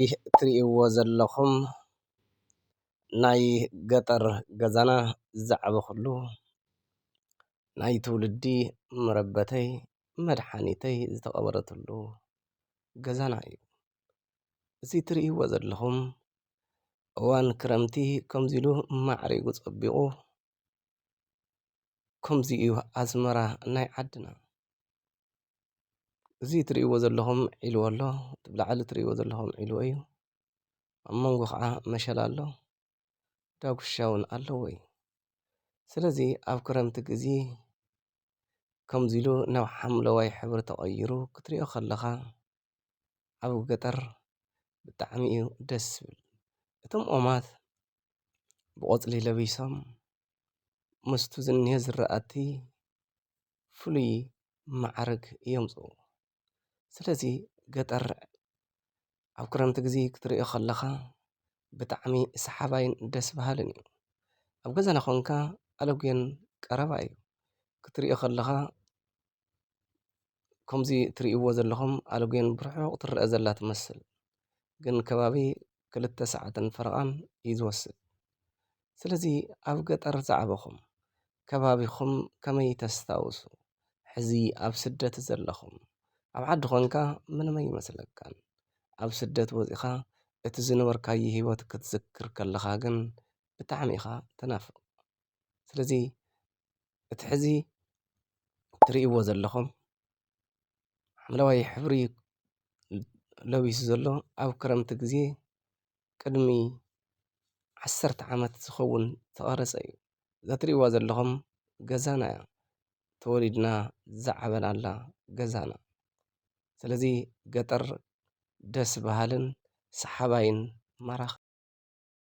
ይህ እትሪእዎ ዘለኹም ናይ ገጠር ገዛና ዘዕበኹሉ ናይ ትውልዲ መረበተይ መድሓኒተይ ዝተቐበረትሉ ገዛና እዩ። እዚ እትሪእዎ ዘለኹም እዋን ክረምቲ ከምዚ ኢሉ ማዕሪጉ ፀቢቑ ከምዚ እዩ ኣዝመራ ናይ ዓድና። እዚ እትሪእዎ ዘለኹም ዒልዎ ኣሎ ብላዕሊ እትሪእዎ ዘለኹም ዒልዎ እዩ። ኣብ መንጎ ከዓ መሸላ ኣሎ ዳጉሻ እውን ኣለዎ እዩ። ስለዚ ኣብ ክረምቲ ግዜ ከምዚ ኢሉ ናብ ሓምለዋይ ሕብሪ ተቐይሩ ክትሪኦ ከለኻ ኣብ ገጠር ብጣዕሚ እዩ ደስ ዝብል። እቶም ኦማት ብቆፅሊ ለቢሶም ምስቲ ዝኒሀ ዝራእቲ ፍሉይ ማዕርግ የምፅኡ። ስለዚ ገጠር ኣብ ክረምቲ ግዜ ክትሪኦ ከለኻ ብጣዕሚ ሰሓባይን ደስ በሃልን እዩ። ኣብ ገዛና ኮንካ ኣለጉየን ቀረባ እዩ። ክትሪኦ ከለኻ ከምዚ እትሪእዎ ዘለኹም ኣለጉየን ብርሑቕ ትረአ ዘላ ትመስል ግን ከባቢ 2 ሰዓትን ፈረቓን እዩ ዝወስድ። ስለዚ ኣብ ገጠር ዝዓበኹም ከባቢኹም ከመይ ተስታውሱ? ሕዚ ኣብ ስደት ዘለኹም ኣብ ዓዲ ኮንካ ምንም ኣይመስለካን። ኣብ ስደት ወፂኻ እቲ ዝነበርካዮ ሂወት ክትዝክር ከለኻ ግን ብጣዕሚ ኢኻ ትናፍቕ። ስለዚ እቲ ሕዚ እትሪእዎ ዘለኹም ሓምለዋይ ሕብሪ ለቢሱ ዘሎ ኣብ ክረምቲ ግዜ ቅድሚ 10 ዓመት ዝኸውን ዝተቐረፀ እዩ። እዛ እትሪእዋ ዘለኹም ገዛና እያ። ተወሊድና ዝዓበናላ ገዛና። ስለዚ ገጠር ደስ በሃልን ሰሓባይን ማራኽን